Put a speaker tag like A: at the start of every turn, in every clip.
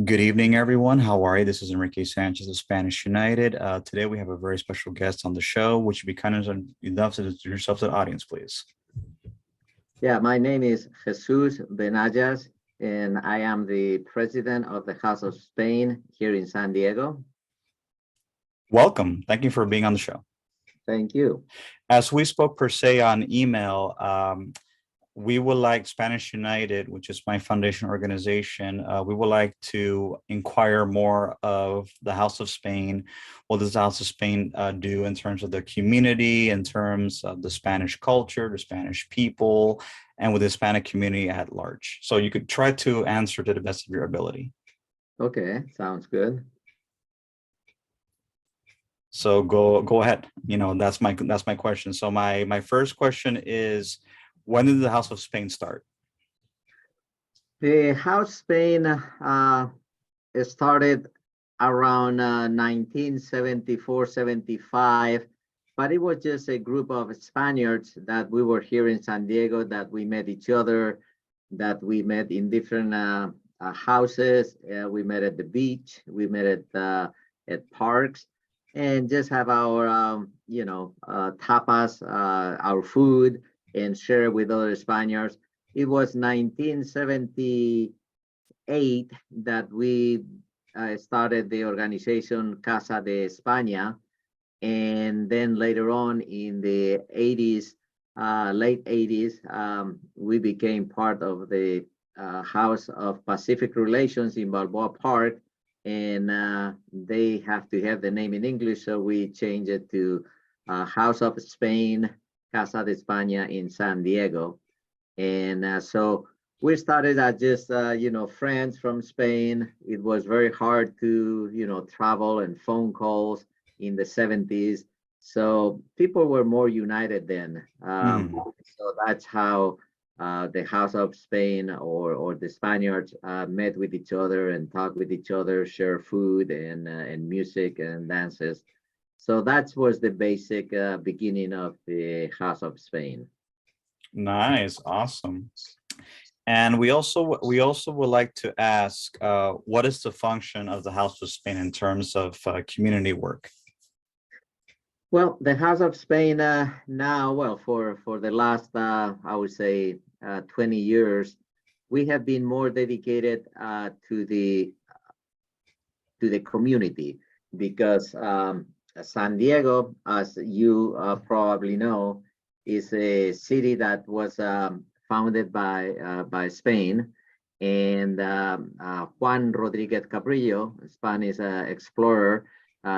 A: Good evening, everyone. How are you? This is Enrique Sanchez of Spanish United. Today we have a very special guest on the show. Would you be kind enough to introduce yourself to the audience, please?
B: Yeah, my name is Jesus Benayas, and I am the president of the House of Spain here in San Diego.
A: Welcome. Thank you for being on the show.
B: Thank you.
A: As we spoke per se on email, we would like Spanish United, which is my foundation organization, we would like to inquire more of the House of Spain. What does the House of Spain do in terms of the community, in terms of the Spanish culture, the Spanish people, and with the Hispanic community at large? So you could try to answer to the best of your ability.
B: Okay, sounds good.
A: So go ahead. That's my question. So my first question is, when did the House of Spain start?
B: The House Spain started around 1974, 75, but it was just a group of Spaniards that we were here in San Diego, that we met each other, that we met in different houses. We met at the beach, we met at parks, and just have our, tapas, our food, and share with other Spaniards. It was 1978 that we started the organization Casa de España, and then later on in the 80s, late 80s, we became part of the House of Pacific Relations in Balboa Park, and they have to have the name in English, so we changed it to House of Spain, Casa de España in San Diego. And so we started as just, friends from Spain. It was very hard to, travel and phone calls in the 70s. So people were more united then. So that's how the House of Spain or the Spaniards met with each other and talked with each other, share food and music and dances. So that was the basic beginning of the House of Spain.
A: Nice, awesome. And we also would like to ask, what is the function of the House of Spain in terms of community work?
B: Well, the House of Spain now, well, for the last, I would say, 20 years, we have been more dedicated to the community, because San Diego, as you probably know, is a city that was founded by Spain, and Juan Rodriguez Cabrillo, a Spanish explorer,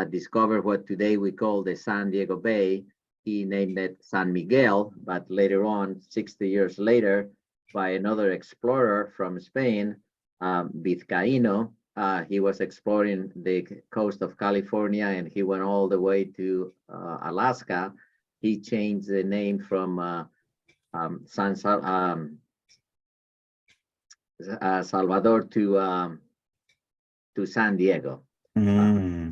B: discovered what today we call the San Diego Bay. He named it San Miguel, but later on, 60 years later, by another explorer from Spain, Vizcaíno, he was exploring the coast of California, and he went all the way to Alaska. He changed the name from Salvador to San Diego.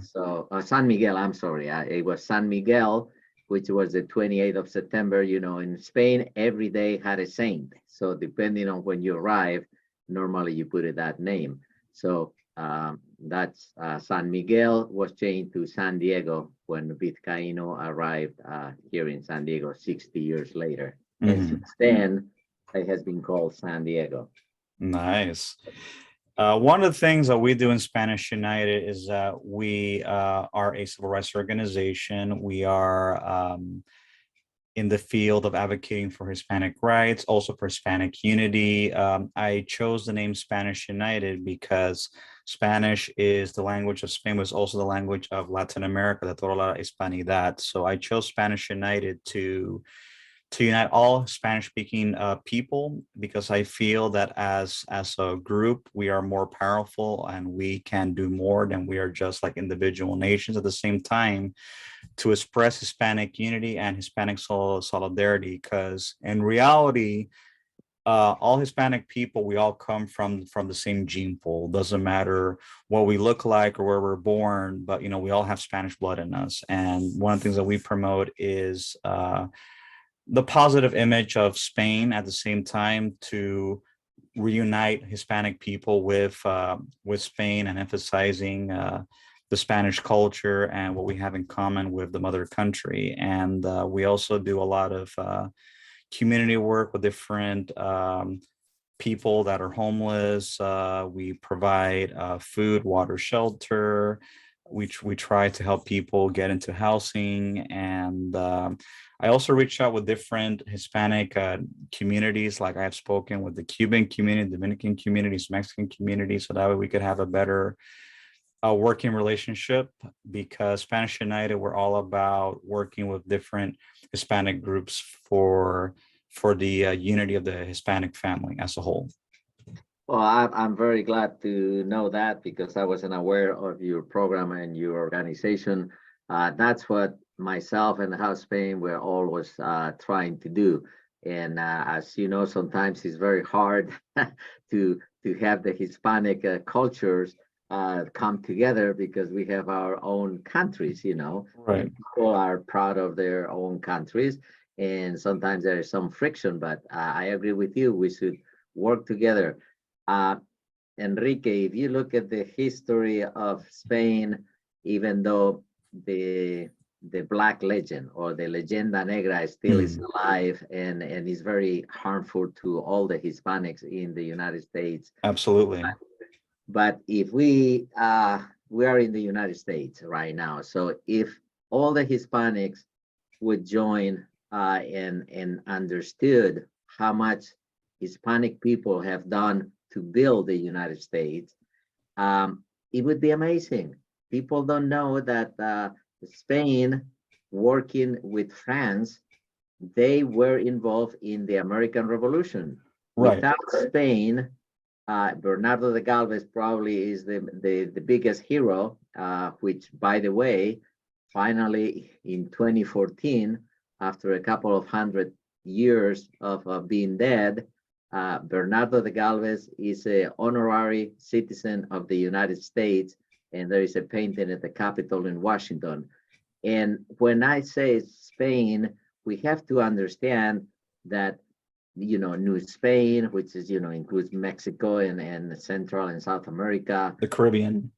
B: So San Miguel, I'm sorry, it was San Miguel, which was the 28th of September. In Spain, every day had a saint. So depending on when you arrive, normally you put it that name. So that's San Miguel was changed to San Diego when Vizcaíno arrived here in San Diego 60 years later. And since then, it has been called San Diego.
A: Nice. One of the things that we do in Spanish United is that we are a civil rights organization. We are in the field of advocating for Hispanic rights, also for Hispanic unity. I chose the name Spanish United because Spanish is the language of Spain, but it's also the language of Latin America, de toda la hispanidad. So I chose Spanish United to unite all Spanish-speaking people, because I feel that as a group, we are more powerful and we can do more than we are just like individual nations. At the same time, to express Hispanic unity and Hispanic solidarity, because in reality, all Hispanic people, we all come from the same gene pool. Doesn't matter what we look like or where we're born, but we all have Spanish blood in us. And one of the things that we promote is the positive image of Spain, at the same time to reunite Hispanic people with Spain and emphasizing the Spanish culture and what we have in common with the mother country. And we also do a lot of community work with different people that are homeless. We provide food, water, shelter. We try to help people get into housing. And I also reach out with different Hispanic communities. Like I've spoken with the Cuban community, Dominican communities, Mexican community, so that way we could have a better working relationship, because Spanish United, we're all about working with different Hispanic groups for the unity of the Hispanic family as a whole.
B: Well, I'm very glad to know that, because I wasn't aware of your program and your organization. That's what myself and the House Spain were always trying to do. And as you know, sometimes it's very hard to have the Hispanic cultures come together, because we have our own countries,
A: Right.
B: and people are proud of their own countries. And sometimes there is some friction, but I agree with you. We should work together. Enrique, if you look at the history of Spain, even though the Black legend or the Leyenda Negra still is alive and is very harmful to all the Hispanics in the United States.
A: Absolutely.
B: But if we are in the United States right now, so if all the Hispanics would join and understood how much Hispanic people have done to build the United States, it would be amazing. People don't know that Spain, working with France, they were involved in the American Revolution.
A: Right.
B: Without Spain, Bernardo de Galvez probably is the biggest hero, which, by the way, finally in 2014, after a couple of 100 years of being dead, Bernardo de Galvez is an honorary citizen of the United States, and there is a painting at the Capitol in Washington. And when I say Spain, we have to understand that, New Spain, which is, includes Mexico and Central and South America.
A: The Caribbean.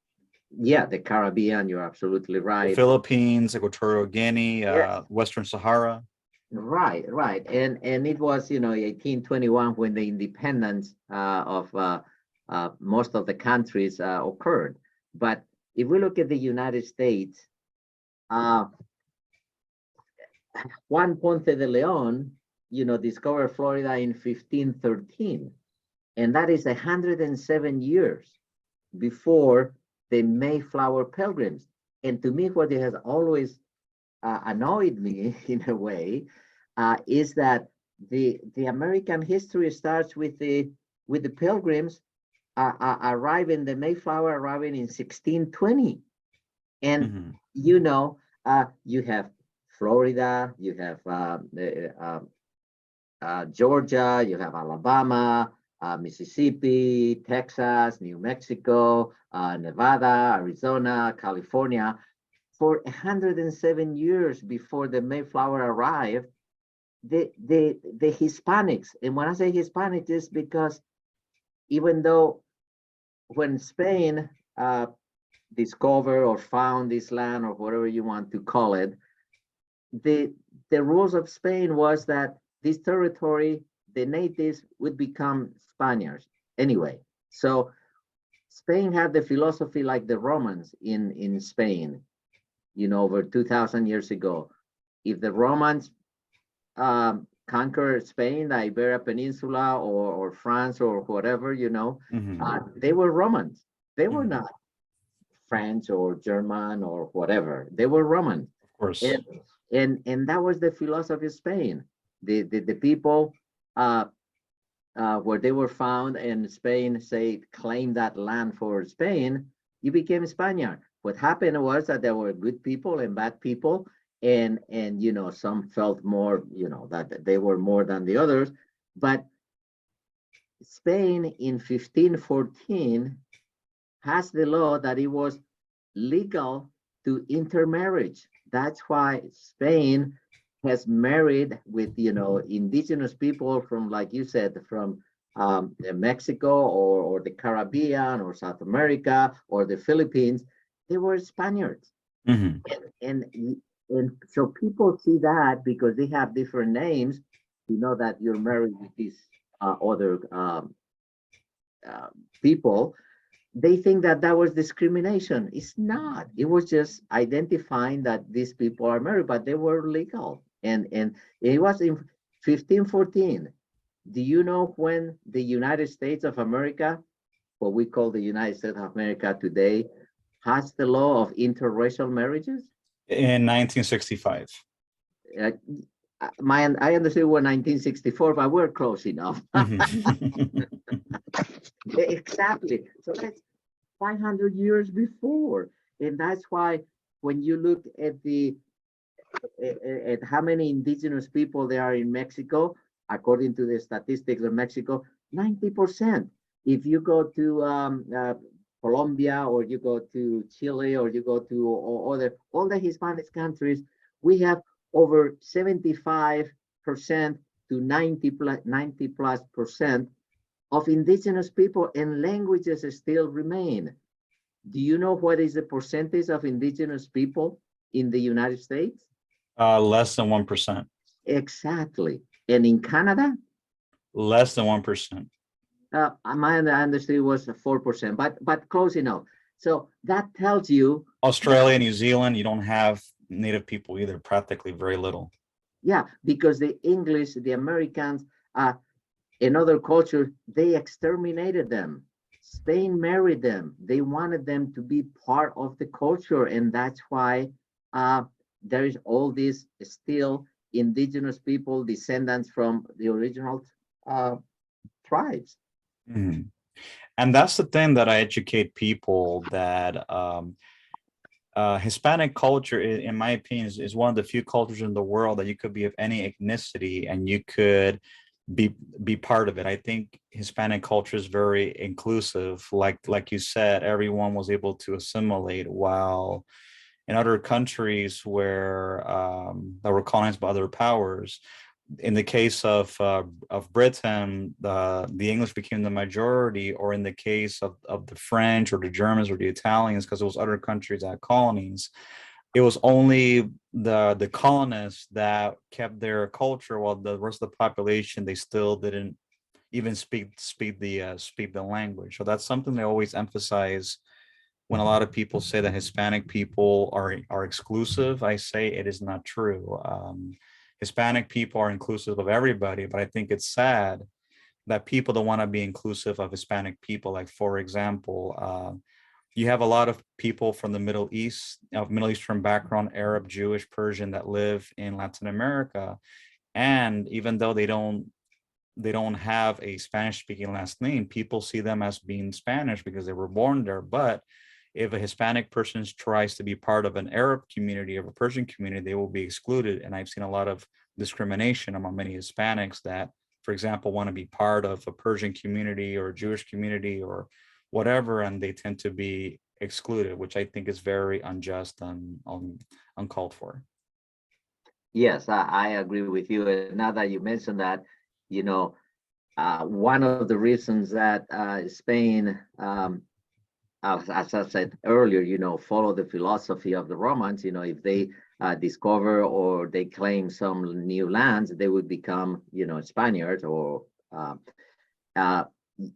B: Yeah, the Caribbean, you're absolutely right.
A: The Philippines, Equatorial Guinea,
B: Yes.
A: Western Sahara.
B: Right. And it was, 1821 when the independence of most of the countries occurred. But if we look at the United States, Juan Ponce de Leon, discovered Florida in 1513. And that is 107 years before the Mayflower Pilgrims. And to me, what it has always annoyed me in a way is that the American history starts with the Pilgrims arriving, the Mayflower arriving in 1620. And you have Florida, you have Georgia, you have Alabama, Mississippi, Texas, New Mexico, Nevada, Arizona, California. For 107 years before the Mayflower arrived, the Hispanics, and when I say Hispanics, is because even though when Spain discovered or found this land, or whatever you want to call it, the rules of Spain was that this territory, the natives would become Spaniards anyway. So Spain had the philosophy like the Romans in Spain, over 2,000 years ago. If the Romans conquered Spain, the Iberia Peninsula, or France, or whatever, they were Romans. They were not French or German or whatever. They were Roman.
A: Of course.
B: And that was the philosophy of Spain. The people where they were found, and Spain claimed that land for Spain, you became Spaniard. What happened was that there were good people and bad people, and some felt more, that they were more than the others. But Spain in 1514 has the law that it was legal to intermarriage. That's why Spain has married with indigenous people from, like you said, from Mexico or the Caribbean or South America or the Philippines, they were Spaniards.
A: Mhm.
B: And so people see that because they have different names, you know that you're married with these other uh, people, they think that that was discrimination. It's not. It was just identifying that these people are married, but they were legal. And it was in 1514. Do you know when the United States of America, what we call the United States of America today, has the law of interracial marriages?
A: In 1965.
B: Uh, I understand we're 1964, but we're close enough.
A: Mhm.
B: Exactly. So that's 500 years before. And that's why when you look at at how many indigenous people there are in Mexico, according to the statistics of Mexico, 90%. If you go to Colombia or you go to Chile or you go to all the Hispanic countries, we have over 75% to 90 plus percent of indigenous people, and languages still remain. Do you know what is the percentage of indigenous people in the United States?
A: Less than 1%.
B: Exactly. And in Canada,
A: Less than 1%.
B: my understanding was 4%, but close enough. So that tells you
A: Australia, New Zealand, you don't have native people either, practically very little.
B: yeah, because the English, the Americans, and other cultures, they exterminated them. Spain married them. They wanted them to be part of the culture, and that's why there is all these still indigenous people, descendants from the original uh, tribes.
A: Mhm. And that's the thing that I educate people that Hispanic culture, in my opinion, is one of the few cultures in the world that you could be of any ethnicity and you could be be part of it. I think Hispanic culture is very inclusive. Like you said, everyone was able to assimilate, while in other countries where that were colonized by other powers, in the case of Britain, the English became the majority, or in the case of the French or the Germans or the Italians, because it was other countries that had colonies, it was only the colonists that kept their culture, while the rest of the population, they still didn't even speak the language. So that's something they always emphasize when a lot of people say that Hispanic people are exclusive. I say it is not true. Hispanic people are inclusive of everybody, but I think it's sad that people don't want to be inclusive of Hispanic people. Like, for example, you have a lot of people from the Middle East, of Middle Eastern background, Arab, Jewish, Persian, that live in Latin America, and even though they don't have a Spanish speaking last name, people see them as being Spanish because they were born there. But if a Hispanic person tries to be part of an Arab community or a Persian community, they will be excluded. And I've seen a lot of discrimination among many Hispanics that, for example, want to be part of a Persian community or a Jewish community or whatever, and they tend to be excluded, which I think is very unjust and uncalled for.
B: Yes, I agree with you. And now that you mentioned that, you know, one of the reasons that Spain, as I said earlier, follow the philosophy of the Romans. If they discover or they claim some new lands, they would become, Spaniards. Or uh,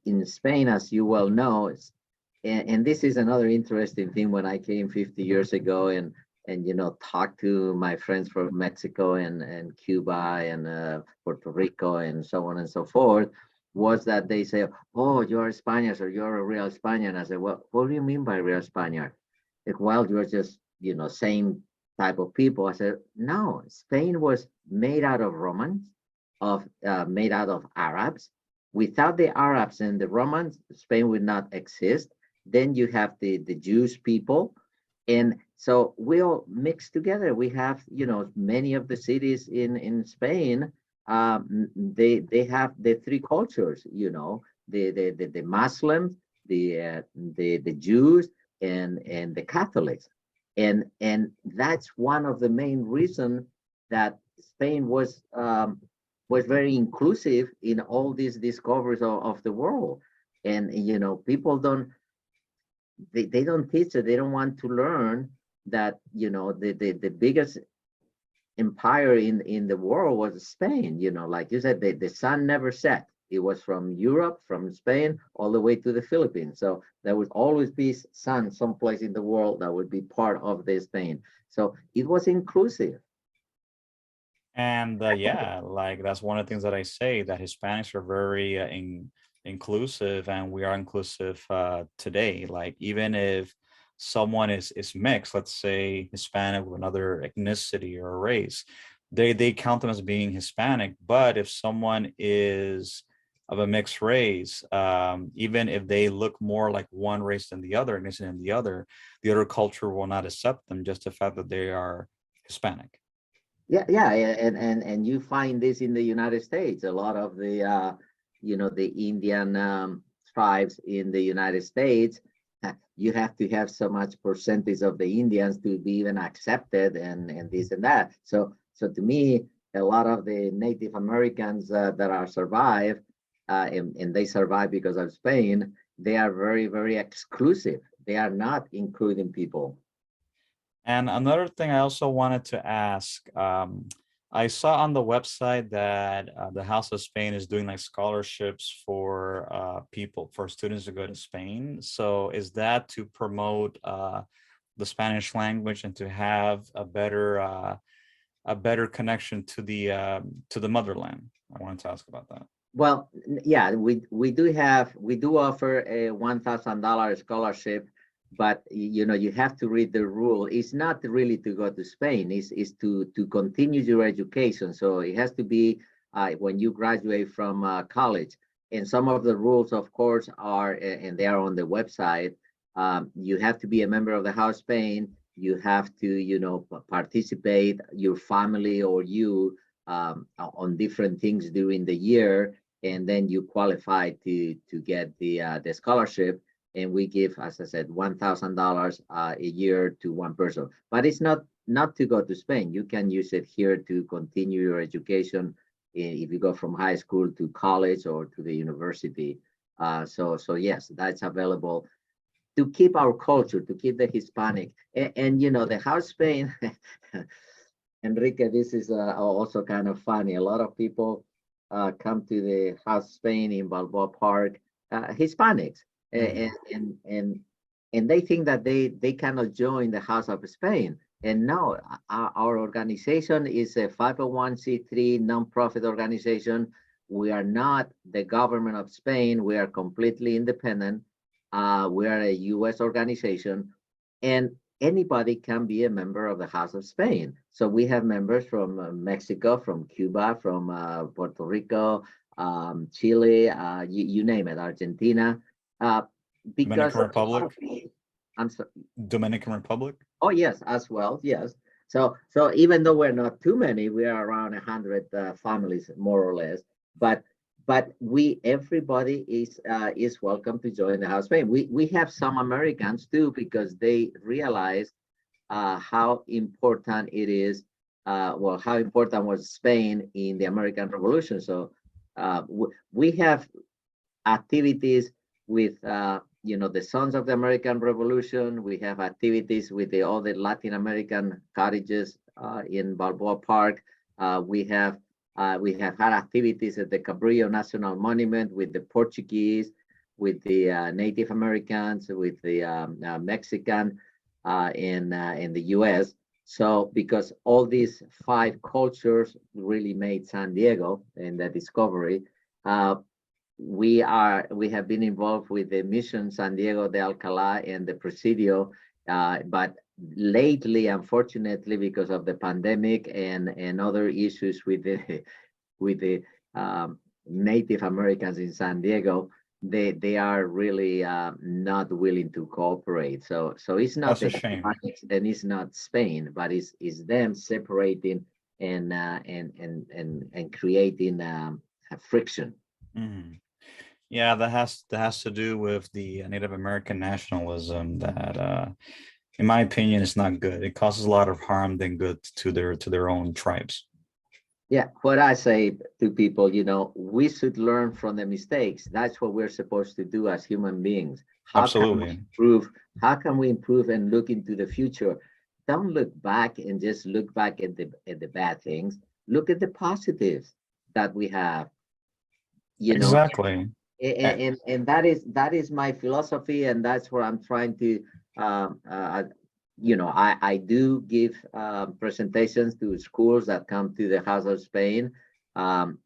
B: in Spain, as you well know, and this is another interesting thing. When I came 50 years ago and talked to my friends from Mexico and Cuba and Puerto Rico and so on and so forth, was that they say, "Oh, you're a Spaniard, or you're a real Spaniard." I said, "Well, what do you mean by real Spaniard?" Like, "Well, you're just same type of people." I said, "No, Spain was made out of Romans, made out of Arabs. Without the Arabs and the Romans, Spain would not exist. Then you have the Jewish people, and so we all mix together. We have, many of the cities in Spain. They have the three cultures. The Muslims, the Jews, and the Catholics, and that's one of the main reasons that Spain was very inclusive in all these discoveries of the world. And people they don't teach it. They don't want to learn that the biggest empire in the world was Spain. Like you said, the sun never set. It was from Europe, from Spain, all the way to the Philippines. So there would always be sun someplace in the world that would be part of the Spain. So it was inclusive.
A: And yeah, like that's one of the things that I say, that Hispanics are very inclusive, and we are inclusive today. Like even if someone is mixed, let's say Hispanic with another ethnicity or race, they count them as being Hispanic. But if someone is of a mixed race, even if they look more like one race than the other, ethnicity than the other culture will not accept them, just the fact that they are Hispanic.
B: Yeah, and you find this in the United States. A lot of the Indian tribes in the United States, you have to have so much percentage of the Indians to be even accepted, and this and that. So to me, a lot of the Native Americans that are survive, and they survive because of Spain, they are very, very exclusive. They are not including people.
A: And another thing I also wanted to ask, I saw on the website that the House of Spain is doing like scholarships for people, for students to go to Spain. So is that to promote the Spanish language and to have a better connection to the motherland? I wanted to ask about that.
B: Well, yeah, we do offer a $1,000 scholarship, but you have to read the rule. It's not really to go to Spain. It's to continue your education. So it has to be when you graduate from college. And some of the rules, of course, are, and they are on the website. You have to be a member of the House of Spain. You have to participate, your family or you, on different things during the year, and then you qualify to get the scholarship. And we give, as I said, $1,000 a year to one person. But it's not to go to Spain. You can use it here to continue your education if you go from high school to college or to the university. So yes, that's available to keep our culture, to keep the Hispanic. And the House Spain, Enrique, this is also kind of funny. A lot of people come to the House Spain in Balboa Park, Hispanics, and they think that they cannot join the House of Spain. And no, our organization is a 501c3 nonprofit organization. We are not the government of Spain. We are completely independent. We are a U.S. organization, and anybody can be a member of the House of Spain. So we have members from Mexico, from Cuba, from Puerto Rico, Chile, you name it, Argentina. Because
A: Dominican Republic.
B: I'm sorry.
A: Dominican Republic.
B: Oh yes, as well. Yes. So even though we're not too many, we are around 100 families more or less. But everybody is welcome to join the House of Spain. We have some Americans too, because they realize how important it is. How important was Spain in the American Revolution. So we have activities with the Sons of the American Revolution. We have activities with the other Latin American cottages in Balboa Park. We have had activities at the Cabrillo National Monument with the Portuguese, with the Native Americans, with the Mexican in the U.S. So because all these 5 cultures really made San Diego and the discovery, we have been involved with the Mission San Diego de Alcalá and the Presidio, but lately, unfortunately, because of the pandemic and other issues with the Native Americans in San Diego, they are really not willing to cooperate. So it's not
A: That's a shame.
B: and it's not Spain, but it's them separating and creating friction.
A: Mhm. Yeah, that has to do with the Native American nationalism that, in my opinion, is not good. It causes a lot of harm than good to their own tribes.
B: Yeah, what I say to people, we should learn from the mistakes. That's what we're supposed to do as human beings. How can we
A: Absolutely.
B: improve? How can we improve and look into the future? Don't look back and just look back at the bad things. Look at the positives that we have, you know,
A: Exactly. Eh,
B: and that is my philosophy, and that's what I'm trying to I do give presentations to schools that come to the House of Spain, and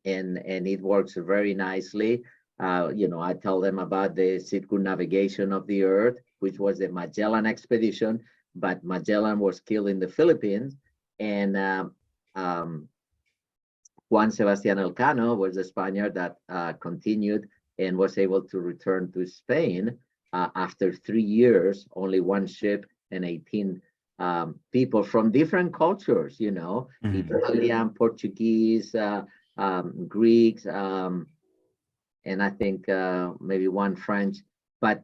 B: it works very nicely. I tell them about the circumnavigation of the earth, which was the Magellan expedition, but Magellan was killed in the Philippines, and Juan Sebastian Elcano was the Spaniard that continued and was able to return to Spain after 3 years, only one ship and 18 people from different cultures,
A: mhm.
B: Italian, Portuguese, Greeks, and I think maybe one French, but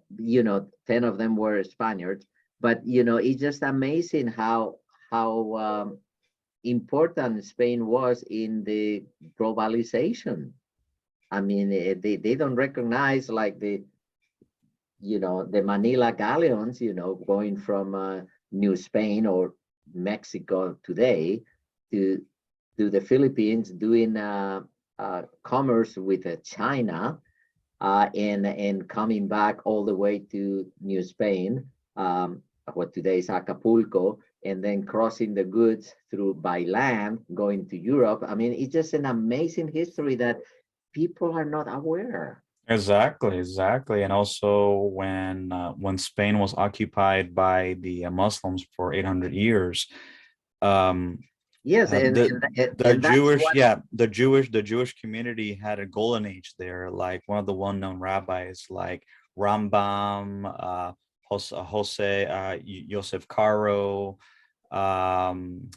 B: 10 of them were Spaniards. But it's just amazing how important Spain was in the globalization. I mean, they don't recognize like the Manila galleons, going from New Spain or Mexico today to the Philippines, doing commerce with China, and coming back all the way to New Spain, what today is Acapulco, and then crossing the goods through by land, going to Europe. I mean, it's just an amazing history that people are not aware.
A: Exactly, exactly. And also when Spain was occupied by the Muslims for 800 years, um,
B: Yes,
A: uh,
B: and
A: the
B: and, and
A: the
B: and that's
A: Jewish,
B: what.
A: yeah, the Jewish community had a golden age there. Like one of the well-known rabbis, like Rambam, Jose, Yosef Caro, um,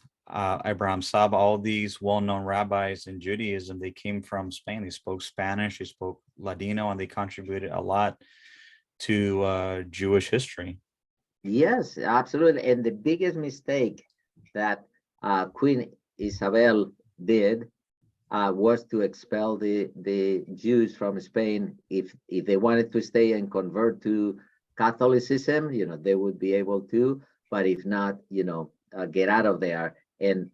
A: Abraham Saba, all these well-known rabbis in Judaism, they came from Spain. They spoke Spanish, they spoke Ladino, and they contributed a lot to Jewish history.
B: Yes, absolutely. And the biggest mistake that Queen Isabel did was to expel the Jews from Spain. If they wanted to stay and convert to Catholicism, they would be able to. But if not, get out of there. And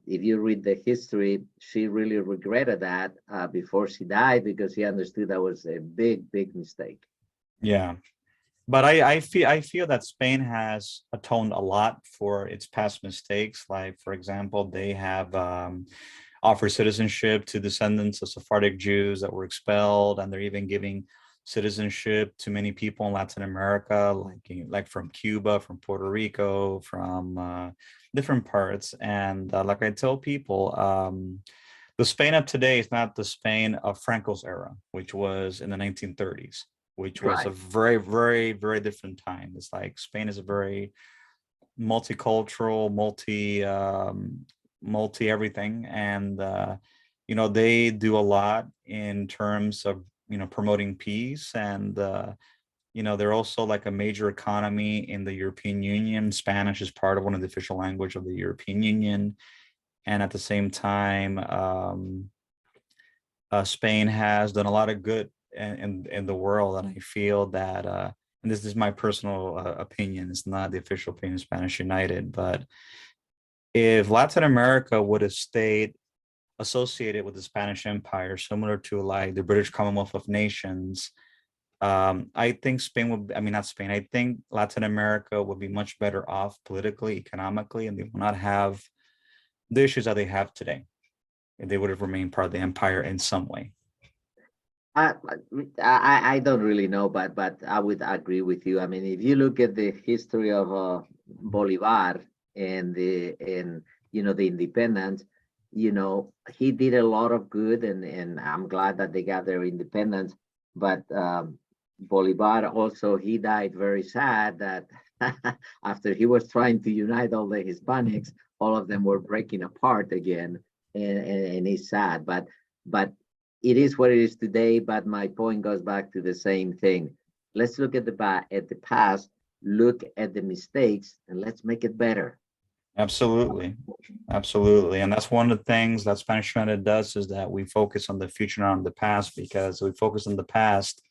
B: if you read the history, she really regretted that before she died, because she understood that was a big, big mistake.
A: Yeah. But I feel that Spain has atoned a lot for its past mistakes. Like, for example, they have offered citizenship to descendants of Sephardic Jews that were expelled, and they're even giving citizenship to many people in Latin America, like from Cuba, from Puerto Rico, from different parts. And like I tell people, the Spain of today is not the Spain of Franco's era, which was in the 1930s, which was a
B: Right.
A: very, very, very different time. It's like Spain is a very multicultural, multi everything, and they do a lot in terms of promoting peace, and they're also like a major economy in the European Union. Spanish is part of one of the official language of the European Union, and at the same time, Spain has done a lot of good in the world, and I feel that, and this is my personal opinion, it's not the official opinion of Spanish United, but if Latin America would have stayed associated with the Spanish Empire, similar to like the British Commonwealth of Nations, I think Spain would, I mean, not Spain, I think Latin America would be much better off politically, economically, and they will not have the issues that they have today if they would have remained part of the empire in some way.
B: I don't really know, but I would agree with you. I mean, if you look at the history of Bolivar and the independence, he did a lot of good, and I'm glad that they got their independence. But Bolivar also, he died very sad that after he was trying to unite all the Hispanics, all of them were breaking apart again, and he's sad. But it is what it is today. But my point goes back to the same thing. Let's look at the past, look at the mistakes, and let's make it better.
A: Absolutely. Absolutely. And that's one of the things that Spanish United does, is that we focus on the future, not on the past, because if we focus on the past,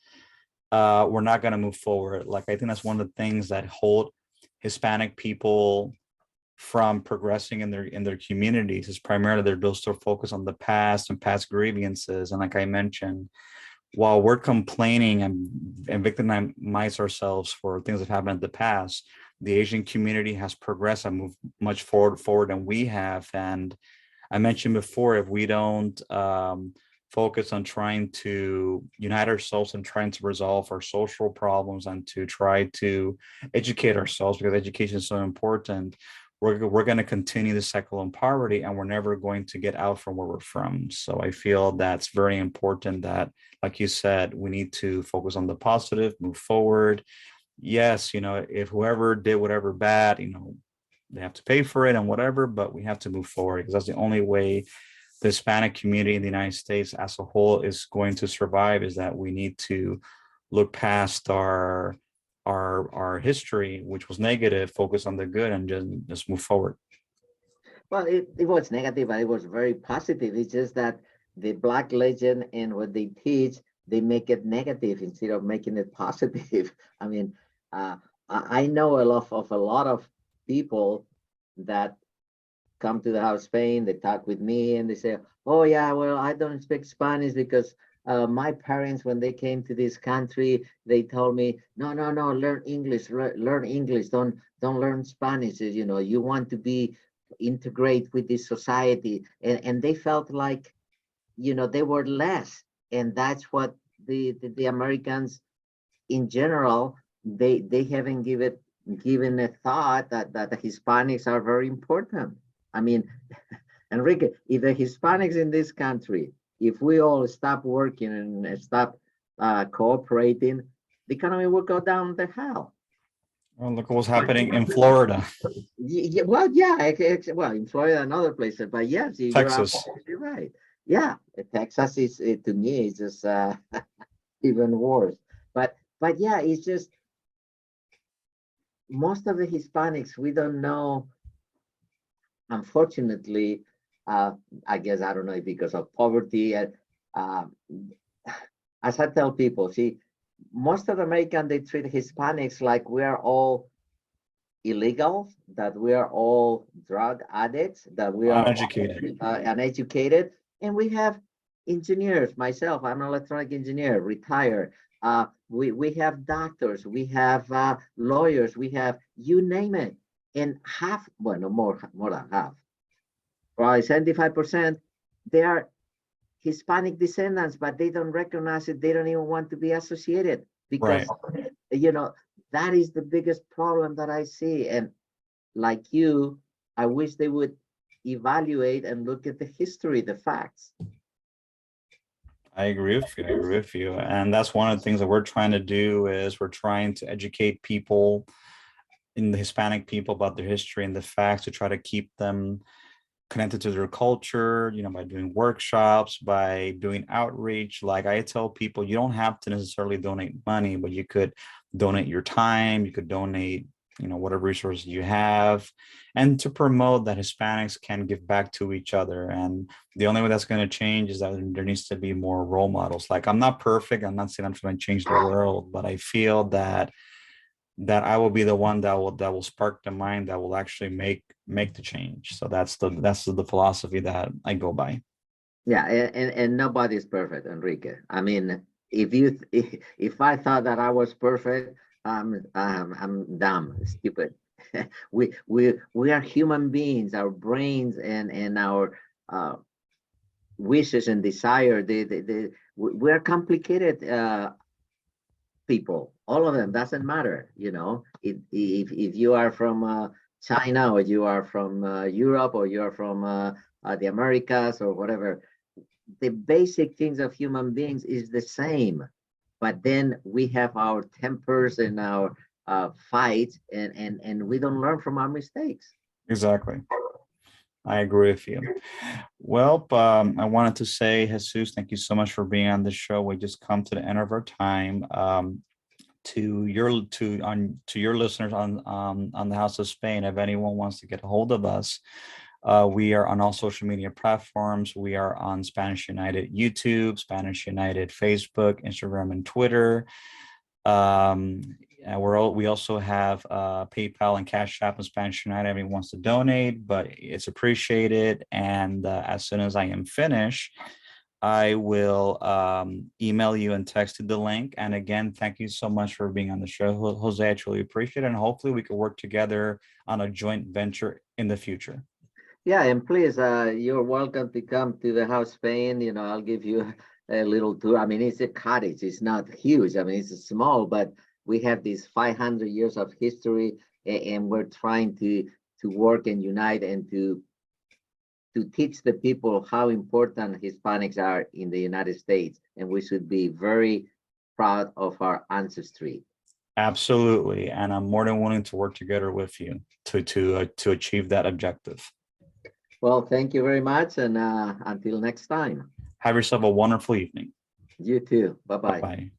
A: we're not going to move forward. Like, I think that's one of the things that hold Hispanic people from progressing in their communities, is primarily they're still focused on the past and past grievances. And like I mentioned, while we're complaining and victimize ourselves for things that happened in the past, the Asian community has progressed and moved much forward than we have. And I mentioned before, if we don't focus on trying to unite ourselves and trying to resolve our social problems and to try to educate ourselves, because education is so important, we're going to continue the cycle of poverty, and we're never going to get out from where we're from. So I feel that's very important that, like you said, we need to focus on the positive, move forward. Yes, if whoever did whatever bad, they have to pay for it and whatever, but we have to move forward, because that's the only way the Hispanic community in the United States as a whole is going to survive, is that we need to look past our history, which was negative, focus on the good, and just move forward.
B: Well, it was negative, but it was very positive. It's just that the Black legend and what they teach, they make it negative instead of making it positive. I mean, I know a lot of people that come to the house Spain, they talk with me and they say, oh yeah, well, I don't speak Spanish because my parents, when they came to this country, they told me, no, learn English, learn English, don't learn Spanish. You want to be integrate with this society. And they felt like, they were less. And that's what the Americans in general, they haven't given a thought that the Hispanics are very important. I mean, Enrique, if the Hispanics in this country, if we all stop working and stop cooperating, the economy will go down the hell.
A: Well, look at what's happening in Florida,
B: Well, yeah, well, in Florida and other places, but yes, you're
A: Texas.
B: absolutely right. Yeah, Texas is to me is just even worse. But yeah, it's just most of the Hispanics we don't know. Unfortunately, uh, I guess I don't know if because of poverty. Uh, as I tell people, see, most of Americans they treat Hispanics like we are all illegal, that we are all drug addicts, that we are
A: Uneducated.
B: uneducated, and we have engineers. Myself, I'm an electronic engineer, retired. We have doctors, we have lawyers, we have you name it, and half, well, no more than half, probably 75%, they are Hispanic descendants, but they don't recognize it. They don't even want to be associated
A: Right.
B: because, you know, that is the biggest problem that I see. And like you, I wish they would evaluate and look at the history, the facts.
A: I agree with you. I agree with you. And that's one of the things that we're trying to do, is we're trying to educate people, in the Hispanic people, about their history and the facts, to try to keep them connected to their culture, by doing workshops, by doing outreach. Like I tell people, you don't have to necessarily donate money, but you could donate your time, you could donate, whatever resources you have, and to promote that Hispanics can give back to each other. And the only way that's going to change is that there needs to be more role models. Like, I'm not perfect. I'm not saying I'm trying to change the world, but I feel that I will be the one that will spark the mind that will actually make the change. So that's the philosophy that I go by.
B: Yeah, and nobody's perfect, Enrique. I mean, if I thought that I was perfect, I'm dumb, stupid. We are human beings. Our brains and our uh, wishes and desire. We are complicated people. All of them doesn't matter. If you are from China or you are from Europe or you are from the Americas or whatever, the basic things of human beings is the same. But then we have our tempers and our fights, and we don't learn from our mistakes.
A: Exactly. I agree with you. Well, I wanted to say, Jesus, thank you so much for being on the show. We just come to the end of our time. to your listeners on the House of Spain. If anyone wants to get a hold of us, we are on all social media platforms. We are on Spanish United YouTube, Spanish United Facebook, Instagram, and Twitter. And we also have PayPal and Cash App in Spanish United. Everyone wants to donate, but it's appreciated. And as soon as I am finished, I will email you and text you the link. And again, thank you so much for being on the show, Jose. I truly appreciate it. And hopefully we can work together on a joint venture in the future.
B: Yeah, and please, you're welcome to come to the House Spain. You know, I'll give you a little tour. I mean, it's a cottage. It's not huge. I mean, it's small, but we have these 500 years of history, and we're trying to work and unite and to teach the people how important Hispanics are in the United States, and we should be very proud of our ancestry.
A: Absolutely, and I'm more than willing to work together with you to achieve that objective.
B: Well, thank you very much, and until next time.
A: Have yourself a wonderful evening.
B: You too. Bye-bye.
A: Bye.